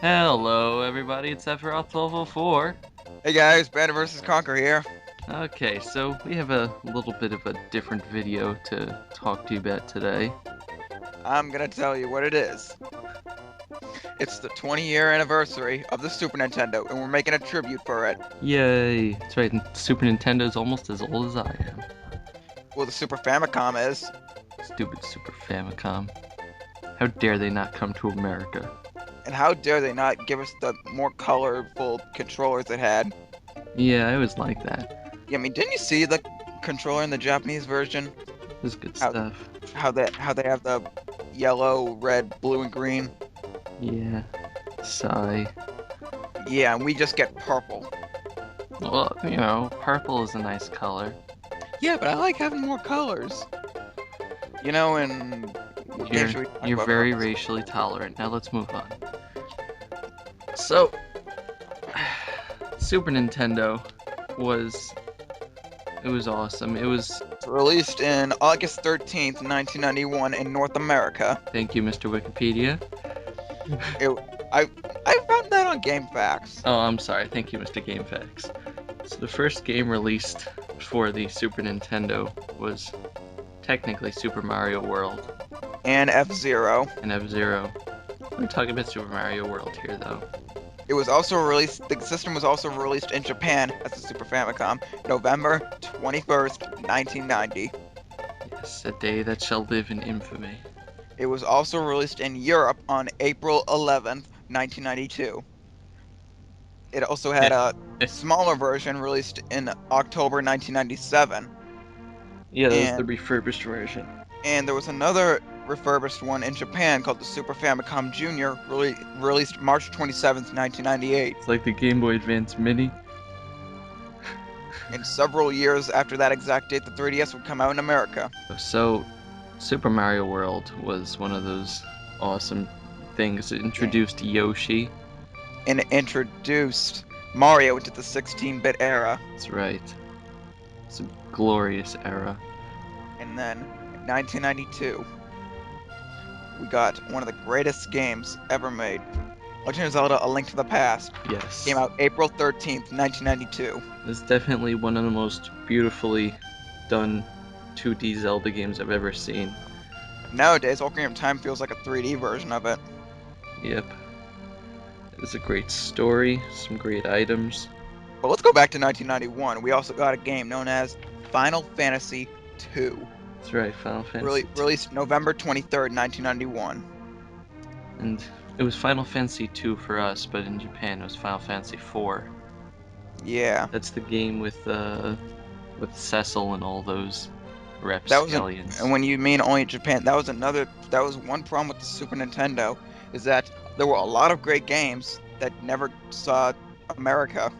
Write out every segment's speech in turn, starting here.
Hello, everybody. It's sephiroth1204. Hey guys, Banner vs. Conquer here. Okay, so we have a little bit of a different video to talk to you about today. I'm gonna tell you what it is. It's the 20-year anniversary of the Super Nintendo, and we're making a tribute for it. Yay! That's right. Super Nintendo's almost as old as I am. Well, the Super Famicom is. Stupid Super Famicom. How dare they not come to America? And how dare they not give us the more colorful controllers it had? Yeah, I always like that. Yeah, I mean, didn't you see the controller in the Japanese version? This is good How stuff. how they have the yellow, red, blue, and green? Yeah. Sigh. Yeah, and we just get purple. Well, purple is a nice color. Yeah, but I like having more colors. You know, and what game should we talk You're about very first? racially tolerant. Now let's move on. So, Super Nintendo was awesome. It was Released in August 13th, 1991 in North America. thank you, Mr. Wikipedia. It, I found that on GameFAQs. Oh, I'm sorry. Thank you, Mr. GameFAQs. So the first game released for the Super Nintendo was technically Super Mario World And F-Zero. and F-Zero. We're talking about Super Mario World here, though. It was also released, the system was also released in Japan as the Super Famicom, November 21st, 1990. Yes, a day that shall live in infamy. It was also released in Europe on April 11th, 1992. It also had a smaller version released in October 1997. Yeah, that was the And refurbished version. And there was another refurbished one in Japan called the Super Famicom Junior, released March 27th, 1998. It's like the Game Boy Advance Mini. And several years after that exact date, the 3DS would come out in America. So, Super Mario World was one of those awesome things. It introduced Yoshi. And it introduced Mario into the 16-bit era. That's right. It's a glorious era. And then, in 1992, we got one of the greatest games ever made. Legend of Zelda: A Link to the Past Yes. came out April 13th, 1992. It's definitely one of the most beautifully done 2D Zelda games I've ever seen. Nowadays, Ocarina of Time feels like a 3D version of it. Yep. It's a great story, some great items. But let's go back to 1991. We also got a game known as Final Fantasy II. That's right, Final Fantasy. Released November 23rd, 1991. And it was Final Fantasy 2 for us, but in Japan it was Final Fantasy 4. Yeah. That's the game with Cecil and all those rapscallions. And when you mean only Japan, that was one problem with the Super Nintendo, is that there were a lot of great games that never saw America.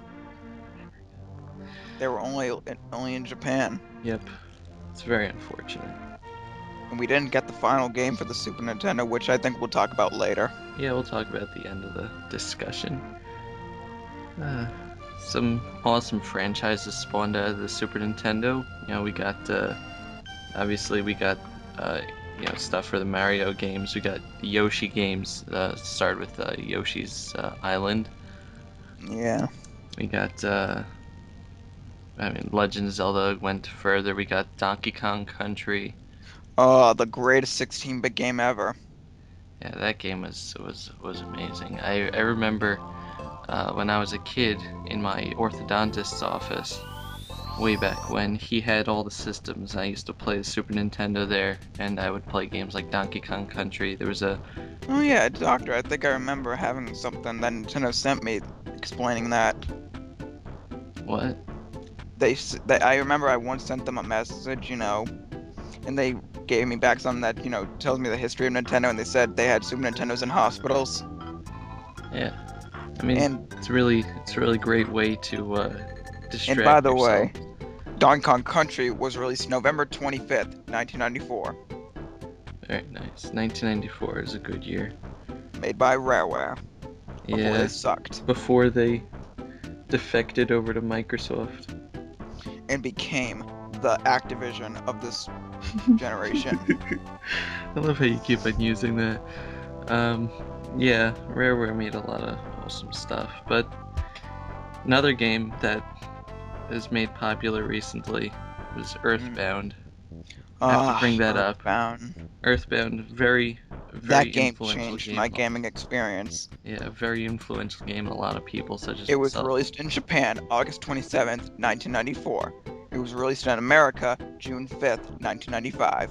They were only in Japan. Yep. It's very unfortunate. And we didn't get the final game for the Super Nintendo, which I think we'll talk about later. Yeah, we'll talk about the end of the discussion. Some awesome franchises spawned out of the Super Nintendo. We got, obviously we got, stuff for the Mario games. We got the Yoshi games, started with Yoshi's Island. Yeah. We got, Legend of Zelda went further. We got Donkey Kong Country. Oh, the greatest 16-bit game ever. Yeah, that game was amazing. I remember when I was a kid in my orthodontist's office, way back when, he had all the systems. I used to play the Super Nintendo there, and I would play games like Donkey Kong Country. There was a... Oh yeah, Doctor, I think I remember having something that Nintendo sent me explaining that. What? I remember I once sent them a message, and they gave me back something that, tells me the history of Nintendo, and they said they had Super Nintendos in hospitals. Yeah. I mean, it's a really great way to distract And by the yourself. way, Donkey Kong Country was released November 25th, 1994. Very nice. 1994 is a good year. Made by Rareware. Before they sucked. Before they defected over to Microsoft. And became the Activision of this generation. I love how you keep on using that. Yeah, Rareware made a lot of awesome stuff, but another game that is made popular recently was Mm. Earthbound. I have to bring that up. Earthbound. Earthbound, very That game influential changed game. my gaming experience. Yeah, very influential game in a lot of people, such as It was myself. released in Japan August 27th, 1994. It was released in America June 5th, 1995.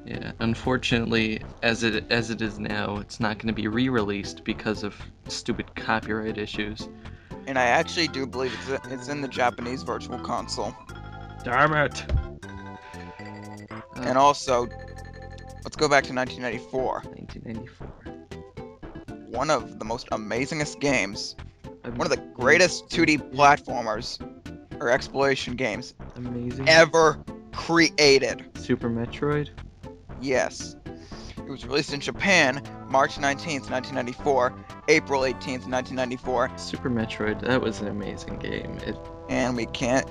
Yeah, unfortunately, as it is now, it's not going to be re-released because of stupid copyright issues. And I actually do believe it's in the Japanese Virtual Console. Damn it! And Oh, also, let's go back to 1994. 1994. One of the most amazingest games, one of the Amazing. greatest 2D platformers or exploration games Amazing. ever created. Super Metroid. Yes. It was released in Japan March 19th, 1994, April 18th, 1994, Super Metroid. That was an amazing game. and we can't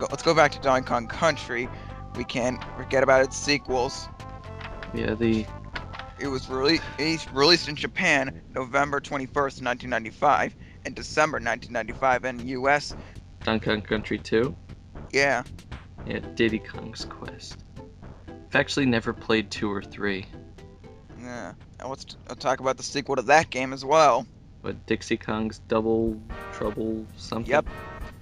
let's go back to Donkey Kong Country. We can't forget about its sequels. Yeah, It was released in Japan November 21st, 1995, and December 1995 in US. Donkey Kong Country 2. Yeah. Yeah, Diddy Kong's Quest. I've actually never played 2 or 3, Yeah. And I'll talk about the sequel to that game as well. but Dixie Kong's Double Trouble something. Yep.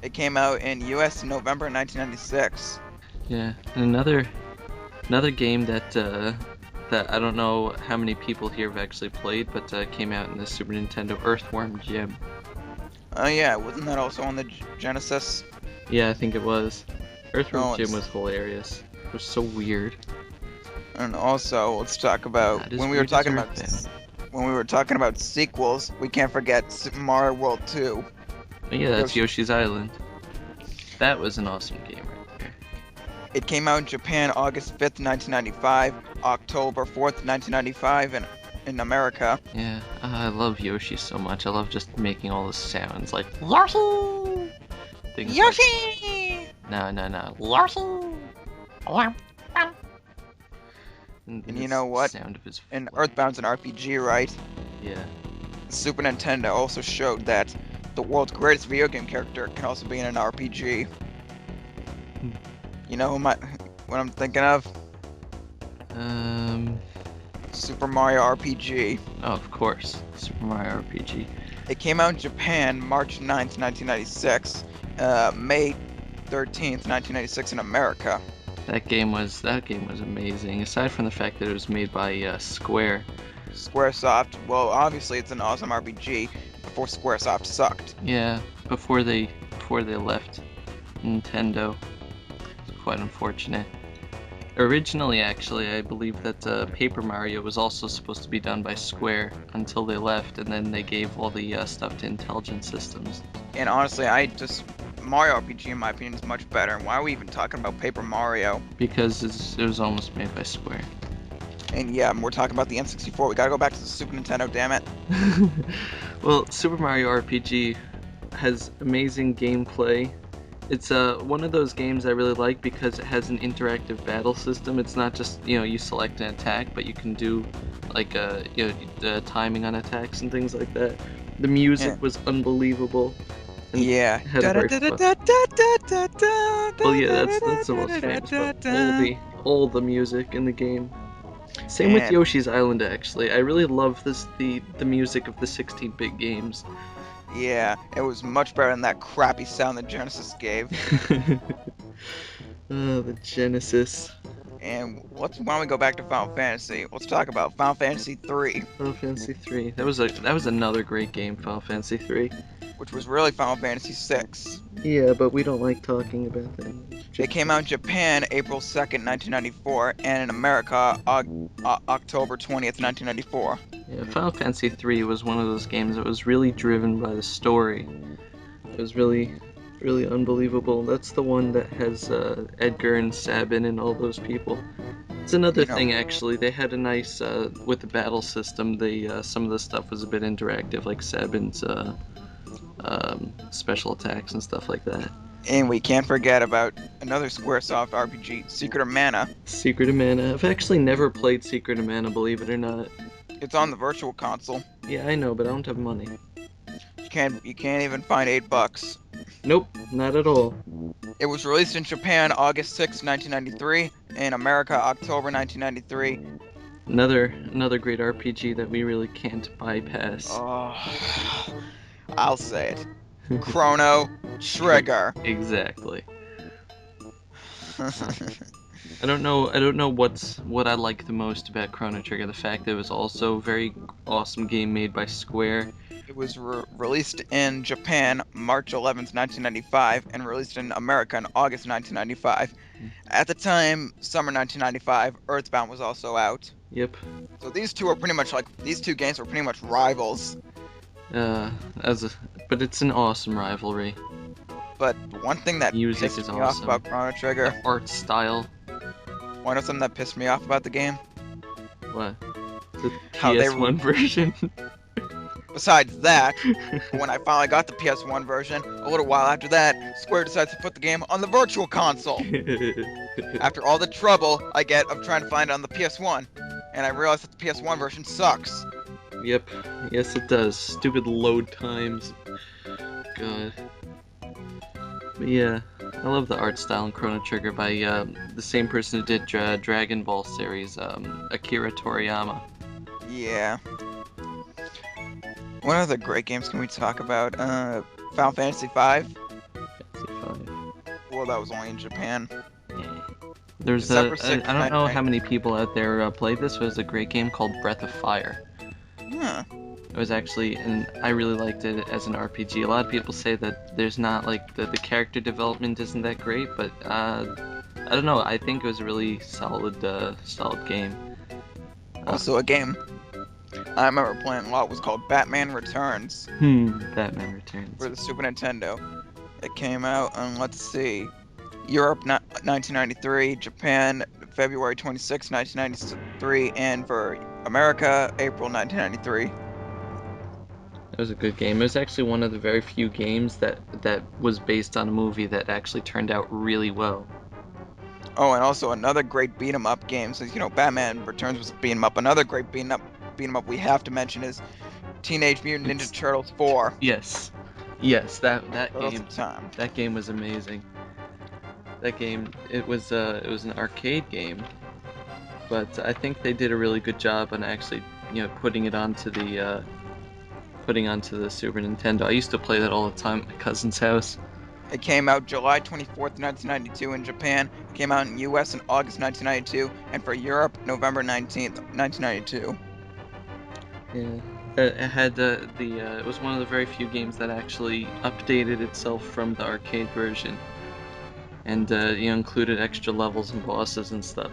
It came out in US in November 1996. Yeah, and another game that I don't know how many people here have actually played, but came out in the Super Nintendo, Earthworm Jim. Oh yeah, wasn't that also on the Genesis? Yeah, I think it was. Earthworm Oh, Jim was hilarious. It was so weird. and also let's talk about Not as when we were weird as talking about Earthbound. when we were talking about sequels. We can't forget Super Mario World 2. But yeah, that's Yoshi- Yoshi's Island. That was an awesome game right there. It came out in Japan August 5th, 1995, October 4th, 1995 in America. Yeah, I love Yoshi so much. I love just making all the sounds like Yoshi! Things like Yoshi! no. Yoshi! And And you his know what? sound of his And flight. Earthbound's an RPG, right? Yeah. Super Nintendo also showed that the world's greatest video game character can also be in an RPG. Hmm. You know what I'm thinking of? Um. Super Mario RPG. Oh, of course. Super Mario RPG. It came out in Japan March 9th, 1996, May 13th, 1996 in America. That game was amazing. Aside from the fact that it was made by Square. Squaresoft, well, obviously it's an awesome RPG before Squaresoft sucked. Yeah, before they left Nintendo. It's quite unfortunate. Originally, actually, I believe that Paper Mario was also supposed to be done by Square until they left, and then they gave all the stuff to Intelligent Systems. And honestly, Mario RPG in my opinion is much better. And why are we even talking about Paper Mario? Because it was almost made by Square. And yeah, we're talking about the N64. We gotta go back to the Super Nintendo, damn it. Well, Super Mario RPG has amazing gameplay. It's one of those games I really like because it has an interactive battle system. It's not just, you select an attack, but you can do like the timing on attacks and things like that. The music Yeah. was unbelievable. And Yeah. had a very fun- Well, yeah, that's the most famous, but all the music in the game. Same with And- Yoshi's Island, actually. I really love the music of the 16-bit games. Yeah, it was much better than that crappy sound that Genesis gave. Oh, the Genesis. And why don't we go back to Final Fantasy? Let's talk about Final Fantasy 3, Final Fantasy 3. That was another great game, Final Fantasy 3. which was really Final Fantasy 6. Yeah, but we don't like talking about that. It came out in Japan April 2nd, 1994, and in America October 20th, 1994. Yeah, Final Fantasy 3 was one of those games that was really driven by the story. It was really unbelievable. That's the one that has Edgar and Sabin and all those people. It's another thing, actually. They had a nice with the battle system. Some of the stuff was a bit interactive, like Sabin's special attacks and stuff like that. And we can't forget about another Squaresoft RPG, Secret of Mana. Secret of Mana. I've actually never played Secret of Mana, believe it or not. It's on the Virtual Console. Yeah, I know, but I don't have money. You can't even find $8. Nope, not at all. It was released in Japan August 6, 1993, in America October 1993. Another great RPG that we really can't bypass. Oh, I'll say it. Chrono Trigger. Exactly. I don't know what I like the most about Chrono Trigger. The fact that it was also a very awesome game made by Square. It was released in Japan March 11th, 1995, and released in America in August 1995. At the time, summer 1995, Earthbound was also out. Yep. So these two games were pretty much rivals. Uh, as a, but it's an awesome rivalry. But one thing that Music pissed is me off awesome. about Chrono Trigger, The art style. one of something that pissed me off about the game, What? The how they PS1 version. besides that, when I finally got the PS1 version, a little while after that, Square decides to put the game on the Virtual Console. After all the trouble I get of trying to find it on the PS1, and I realized that the PS1 version sucks. Yep. Yes, it does. Stupid load times. God. But yeah, I love the art style in Chrono Trigger by the same person who did Dragon Ball series, Akira Toriyama. Yeah. What other great games can we talk about? Final Fantasy V? Fantasy 5. Well, that was only in Japan. There's December I 6th, don't know how many people out there played this, but it was a great game called Breath of Fire. Huh. It was actually, and I really liked it as an RPG. A lot of people say that there's not, like, the character development isn't that great, but I don't know, I think it was a really solid game. Also, a game I remember playing a lot was called Batman Returns Batman Returns. for the Super Nintendo. It came out on, let's see, Europe 1993, Japan February 26, 1993, and for America April 1993. It was a good game. It was actually one of the very few games that was based on a movie that actually turned out really well. Oh, and also another great beat 'em up game. Since Batman Returns was a beat 'em up, another great beat 'em up we have to mention is Teenage Mutant Ninja Turtles 4. Yes, that Turtles game of Time. that game was amazing. That game it was an arcade game, but I think they did a really good job on actually putting it onto the Super Nintendo. I used to play that all the time at my cousin's house. It came out July 24th, 1992 in Japan. It came out in US in August 1992, and for Europe, November 19th, 1992. Yeah. It had it was one of the very few games that actually updated itself from the arcade version, and included extra levels and bosses and stuff.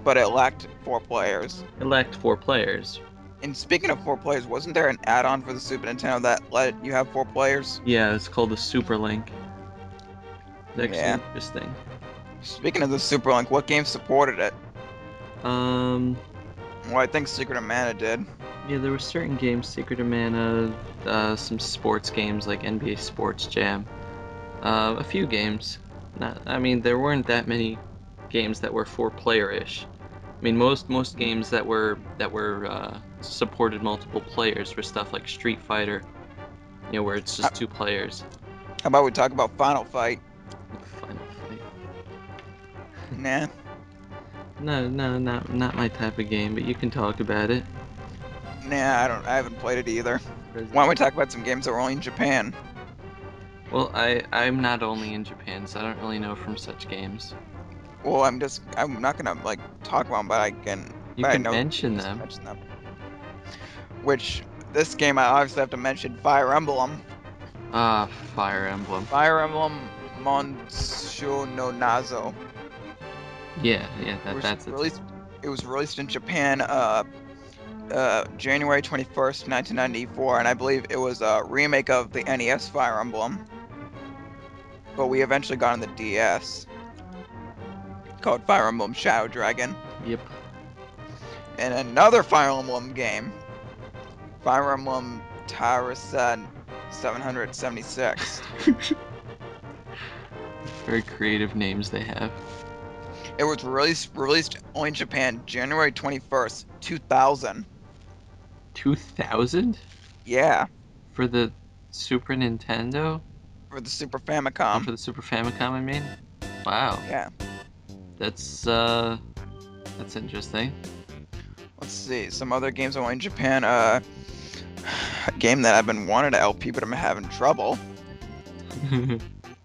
But it lacked 4 players. It lacked 4 players. And speaking of 4 players, wasn't there an add-on for the Super Nintendo that let you have 4 players? Yeah, it's called the Super Link. It's actually Yeah. interesting. Speaking of the Super Link, what games supported it? Um, Well, I think Secret of Mana did. yeah, there were certain games, Secret of Mana, some sports games like NBA Sports Jam, a few games. There weren't that many games that were 4-player-ish. I mean, most games that were supported multiple players were stuff like Street Fighter, where it's just 2 players. How about we talk about Final Fight? Final Fight. Nah. No, not my type of game, but you can talk about it. Nah, I haven't played it either. Why don't we talk about some games that were only in Japan? Well, I'm not only in Japan, so I don't really know from such games. Well, I'm not gonna talk about them, but I can. You but I can know mention just them. mention them. Which this game I obviously have to mention Fire Emblem. Ah, Fire Emblem. Fire Emblem Monsho no Nazo. Yeah, that's it. It was released in Japan January 21st, 1994, and I believe it was a remake of the NES Fire Emblem. But we eventually got on the DS. Called Fire Emblem Shadow Dragon. Yep. And another Fire Emblem game. Fire Emblem Tarasen 776. Very creative names they have. It was released only in Japan January 21st, 2000. 2000 Yeah, for the Super Nintendo? for the Super Oh, Famicom. for the Super Famicom, I mean. Wow, Yeah. that's interesting. Let's see, some other games I want in Japan. A game that I've been wanting to LP, but I'm having trouble.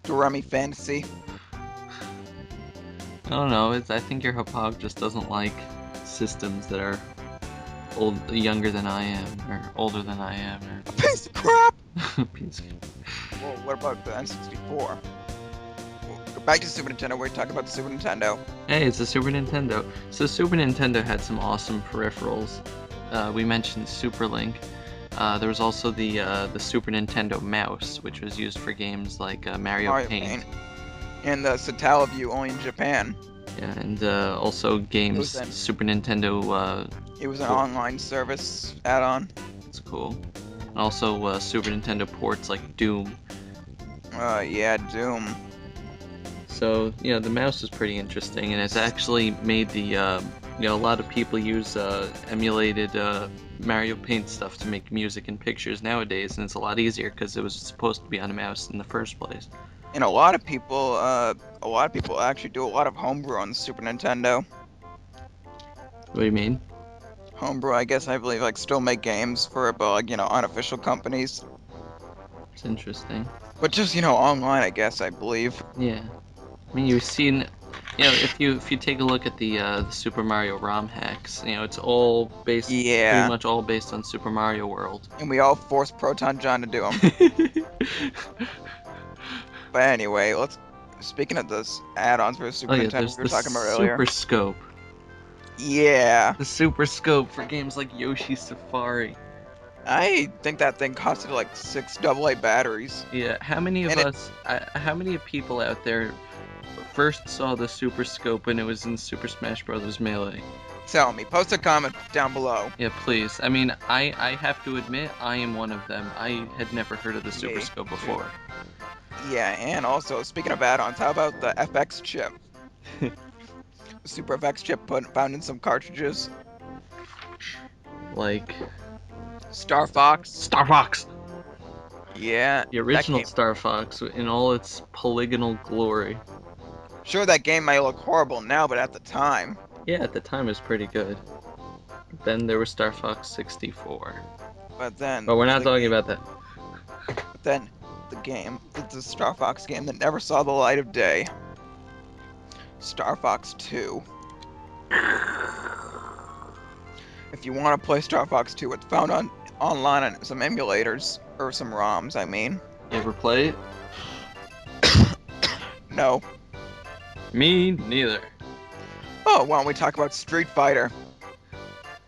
Doremi Fantasy. I don't know. I think your Hapag just doesn't like systems that are younger than I am, or older than I am, A piece of crap! or piece. Well, what about the N64? Go back to Super Nintendo. We're talking about the Super Nintendo. Hey, it's a Super Nintendo. So Super Nintendo had some awesome peripherals. We mentioned Super Link. There was also the Super Nintendo mouse, which was used for games like Mario Mario Paint. Paint. And the Satellaview only in Japan. Yeah, and also games Super Nintendo. It was an Cool. online service add-on. It's cool. And also Super Nintendo ports like Doom. Yeah, Doom. So the mouse is pretty interesting, and it's actually made the a lot of people use emulated Mario Paint stuff to make music and pictures nowadays, and it's a lot easier because it was supposed to be on a mouse in the first place. And a lot of people actually do a lot of homebrew on the Super Nintendo. What do you mean? Homebrew, I guess, I believe, like, still make games for, like, unofficial companies. It's interesting. But just, online, I guess, I believe. Yeah. I mean, you've seen, if you take a look at the Super Mario ROM hacks, it's all based, pretty Yeah. much all based on Super Mario World. And we all forced Proton John to do them. But anyway, speaking of those add-ons for the Super Nintendo there's we were the talking about earlier. Super Scope. Yeah. The Super Scope for games like Yoshi Safari. I think that thing costed like 6 AA batteries. Yeah, how many people out there first saw the Super Scope when it was in Super Smash Bros. Melee? Tell me. Post a comment down below. Yeah, please. I mean, I have to admit, I am one of them. I had never heard of the Super Me Scope before. Yeah, and also, speaking of add-ons, how about the FX chip? Super FX chip found in some cartridges. Like Star Fox. Star Fox! Yeah. The original that game, Star Fox in all its polygonal glory. sure, that game might look horrible now, but at the time. Yeah, at the time it was pretty good. Then there was Star Fox 64. But then. But we're not talking about that. But then, the Star Fox game that never saw the light of day. Star Fox 2. If you want to play Star Fox 2, it's found online on some emulators, or some ROMs, I mean. You ever play it? No. Me neither. Oh, why don't we talk about Street Fighter?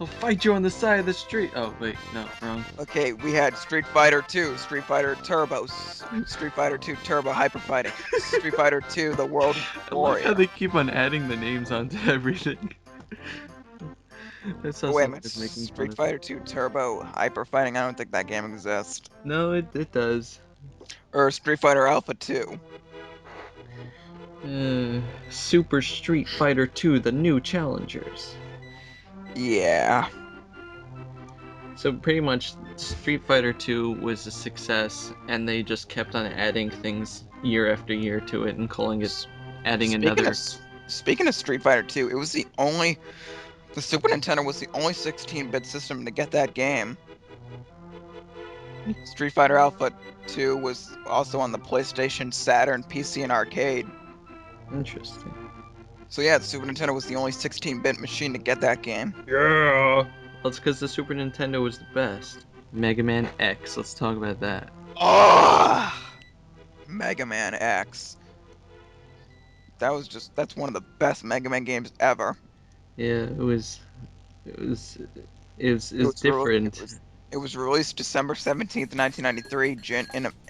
I'll fight you on the side of the street. Oh, wait, no, wrong. Okay, we had Street Fighter 2, Street Fighter Turbo, Street Fighter 2 Turbo Hyper Fighting, Street Fighter 2 The World I like Warrior. how they keep on adding the names onto everything. That's how Wait a someone minute, is making fun Street of Fighter 2 Turbo Hyper Fighting, I don't think that game exists. No, it does. Or Street Fighter Alpha 2. Super Street Fighter 2, the new challengers. Yeah. So pretty much Street Fighter 2 was a success, and they just kept on adding things year after year to it and calling it, Speaking of Street Fighter 2, the Super Nintendo was the only 16-bit system to get that game. Street Fighter Alpha 2 was also on the PlayStation, Saturn, PC, and arcade. Interesting. So yeah, the Super Nintendo was the only 16-bit machine to get that game. Yeah! Well, it's because the Super Nintendo was the best. Mega Man X, let's talk about that. Oh! Mega Man X. That's one of the best Mega Man games ever. Yeah, it was different. It was released December 17th, 1993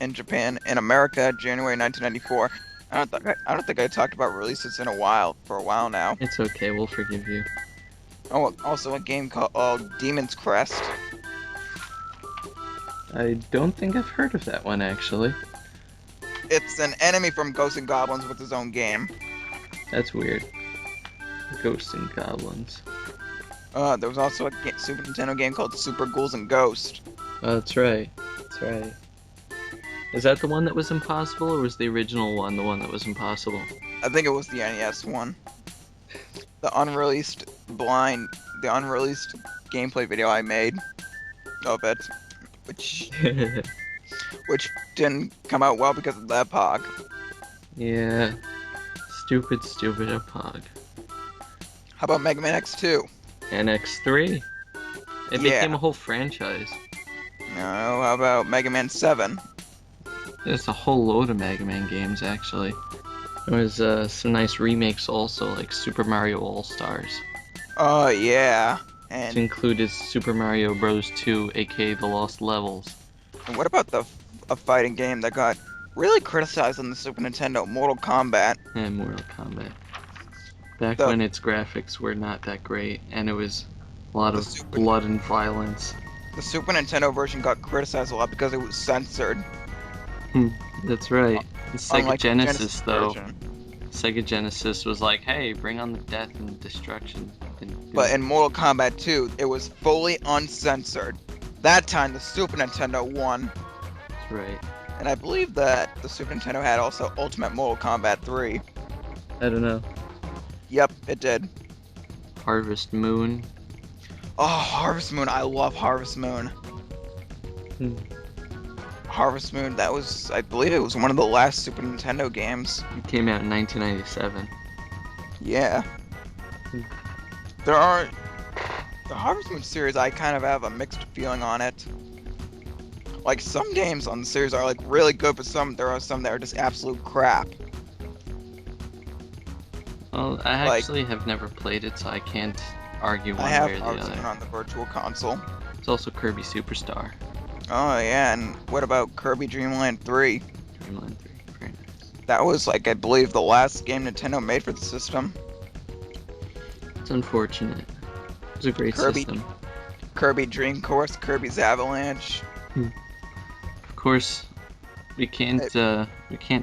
in Japan. In America, January 1994. I don't think I talked about releases for a while now. It's okay, we'll forgive you. Oh, also a game called Demon's Crest. I don't think I've heard of that one, actually. It's an enemy from Ghosts and Goblins with his own game. That's weird. Ghosts and Goblins. There was also a Super Nintendo game called Super Ghouls and Ghosts. Oh, that's right. That's right. Is that the one that was impossible, or was the original one the one that was impossible? I think it was the NES one. The unreleased the unreleased gameplay video I made of it, which didn't come out well because of that pog. Yeah. Stupid, stupid Pog. How about Mega Man X2? And X3. It Yeah. became a whole franchise. No, how about Mega Man 7? There's a whole load of Mega Man games, actually. There was some nice remakes also, like Super Mario All-Stars. Oh yeah. Which included Super Mario Bros. 2, aka The Lost Levels. And what about a fighting game that got really criticized on the Super Nintendo, Mortal Kombat? And Mortal Kombat. Back when its graphics were not that great, and it was a lot of blood and violence. The Super Nintendo version got criticized a lot because it was censored. That's right. The Sega Genesis, though. Version. Sega Genesis was like, hey, bring on the death and destruction. But in Mortal Kombat 2, it was fully uncensored. That time, the Super Nintendo won. That's right. And I believe that the Super Nintendo had also Ultimate Mortal Kombat 3. I don't know. Yep, it did. Harvest Moon. Oh, Harvest Moon. I love Harvest Moon. Harvest Moon, that was, I believe it was one of the last Super Nintendo games. It came out in 1997. Yeah. The Harvest Moon series, I kind of have a mixed feeling on it. Like, some games on the series are, like, really good, but there are some that are just absolute crap. Well, I actually have never played it, so I can't argue one way or the other. I have Harvest Moon on the Virtual Console. It's also Kirby Superstar. Oh, yeah, and what about Kirby Dream Land 3? Dream Land 3, very nice. That was, like, I believe the last game Nintendo made for the system. It's unfortunate. It was a great system. Kirby Dream Course, Kirby's Avalanche. Of course, we can't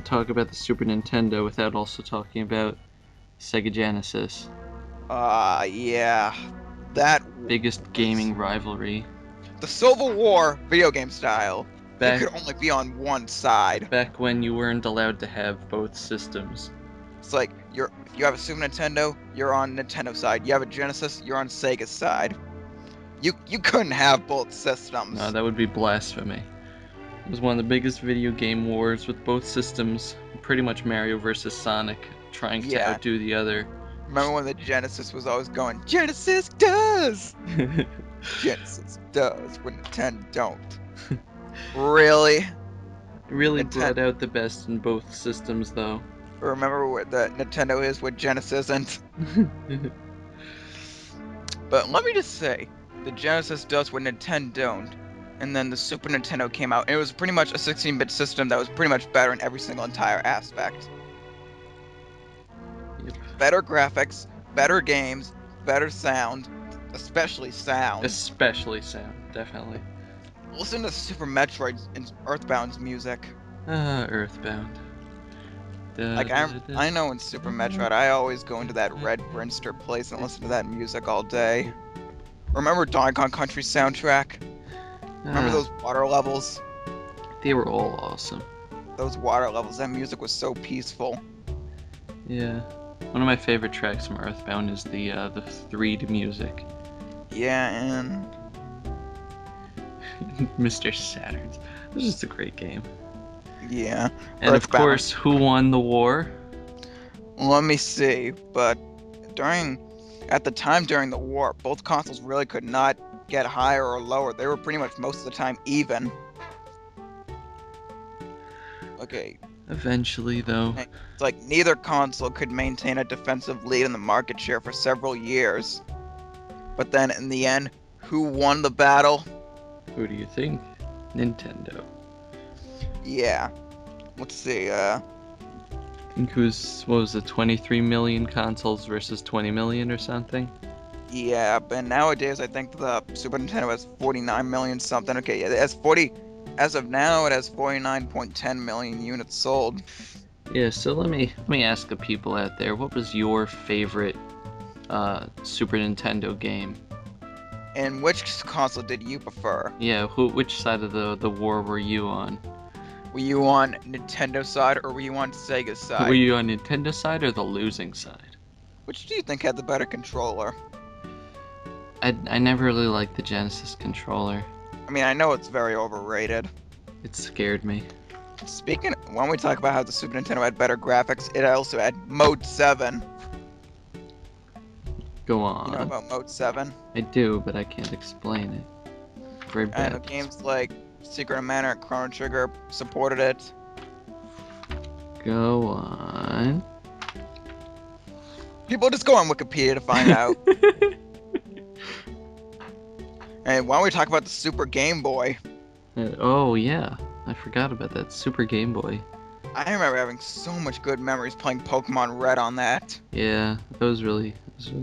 talk about the Super Nintendo without also talking about Sega Genesis. Yeah. That biggest gaming rivalry. The Civil War video game style. You could only be on one side. Back when you weren't allowed to have both systems. It's like you have a Super Nintendo, you're on Nintendo's side. You have a Genesis, you're on Sega's side. You couldn't have both systems. No, that would be blasphemy. It was one of the biggest video game wars with both systems. Pretty much Mario versus Sonic trying to outdo the other. Remember when the Genesis was always going, Genesis does! Genesis does, when Nintendo don't. Really? It really brought out the best in both systems, though. Remember what the Nintendo is, what Genesis isn't? But let me just say, the Genesis does what Nintendo don't. And then the Super Nintendo came out, and it was pretty much a 16-bit system that was pretty much better in every single entire aspect. Yep. Better graphics, better games, better sound, especially sound. Especially sound, definitely. Listen to Super Metroid and Earthbound's music. Earthbound. Like, I know in Super Metroid, I always go into that Red Brinster place and listen to that music all day. Remember Donkey Kong Country soundtrack? Remember those water levels? They were all awesome. Those water levels, that music was so peaceful. Yeah. One of my favorite tracks from Earthbound is the 3D music. Yeah, and... Mr. Saturns. It was just a great game. Yeah. And of course, who won the war? Let me see, but at the time during the war, both consoles really could not get higher or lower. They were pretty much most of the time even. Okay. Eventually, though. It's like neither console could maintain a defensive lead in the market share for several years. But then in the end, who won the battle? Who do you think? Nintendo. Yeah. Let's see, I think what was it, 23 million consoles versus 20 million or something? Yeah, but nowadays I think the Super Nintendo has 49 million something. Okay, it has as of now it has 49.10 million units sold. Yeah, so let me ask the people out there, what was your favorite Super Nintendo game? And which console did you prefer? Yeah, which side of the war were you on? Were you on Nintendo side or were you on Sega Were side? you on Nintendo side or the losing side? Which do you think had the better controller? I never really liked the Genesis controller. I mean, I know it's very overrated. It scared me. Speaking, when we talk about how the Super Nintendo had better graphics, it also had Mode 7. Go You know on. about Mode 7? I do, but I can't explain it. Very I know bad. games like Secret of Mana and Chrono Trigger supported it. Go on. People just go on Wikipedia to find out. And why don't we talk about the Super Game Boy? Oh yeah, I forgot about that Super Game Boy. I remember having so much good memories playing Pokemon Red on that. Yeah, that was really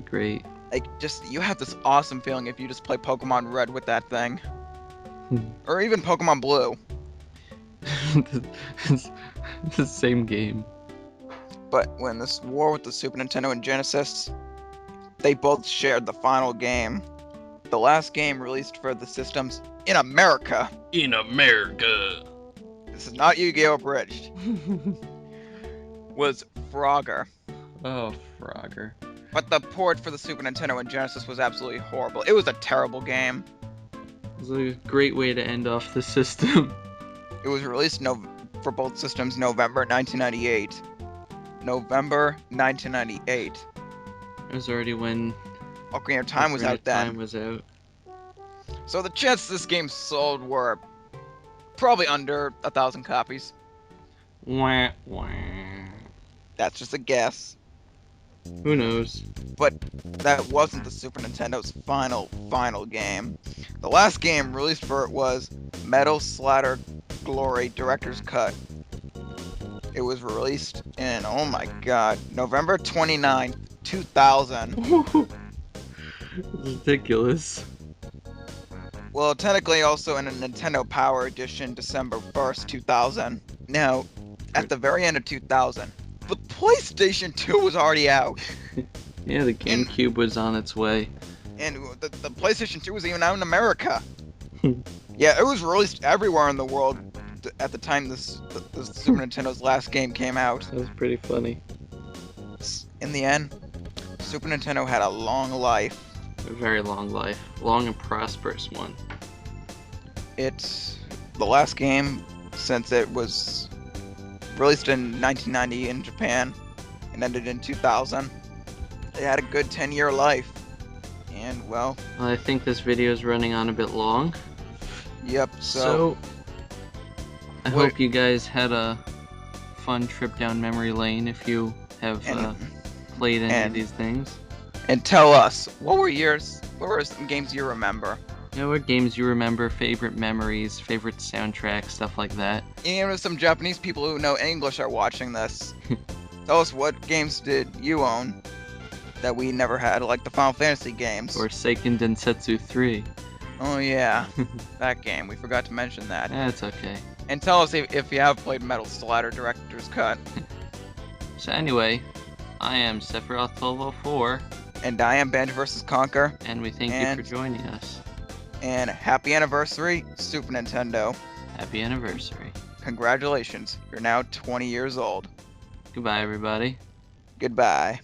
great. Like, just, you have this awesome feeling if you just play Pokemon Red with that thing. Or even Pokemon Blue. It's the same game. But when this war with the Super Nintendo and Genesis, they both shared the final game. The last game released for the systems in America. In America. This is not Yu-Gi-Oh! Abridged. Was Frogger. Oh, Frogger. But the port for the Super Nintendo and Genesis was absolutely horrible. It was a terrible game. It was a great way to end off the system. It was released for both systems November 1998. November 1998. It was already when Ocarina of Time was Ocarina out of then. Time was out. So the chances this game sold were probably under 1,000 copies. Wah, wah. That's just a guess. Who knows? But that wasn't the Super Nintendo's final game. The last game released for it was Metal Slatter Glory Director's Cut. It was released in, oh my god, November 29th, 2000. Ridiculous. Well, technically also in a Nintendo Power Edition, December 1st, 2000. Now, at the very end of 2000, the PlayStation 2 was already out. Yeah, the GameCube was on its way. And the PlayStation 2 was even out in America. Yeah, it was released everywhere in the world at the time the Super Nintendo's last game came out. That was pretty funny. In the end, Super Nintendo had a long life. A very long life. Long and prosperous one. It's the last game since it was released in 1990 in Japan and ended in 2000. It had a good 10-year life. And, well, I think this video is running on a bit long. yep, So I what- hope you guys had a fun trip down memory lane if you have played any of these things. And tell us, what were some games you remember? You know, what games you remember, favorite memories, favorite soundtracks, stuff like that. Even if some Japanese people who know English are watching this, tell us what games did you own that we never had, like the Final Fantasy games. Or Seiken Densetsu 3. Oh yeah, that game, we forgot to mention that. That's okay. And tell us if you have played Metal Slatter Director's Cut. So anyway, I am sephiroth1204. And I am Banjo vs. Conquer. And we thank you for joining us. And happy anniversary, Super Nintendo. Happy anniversary. Congratulations, you're now 20 years old. Goodbye, everybody. Goodbye.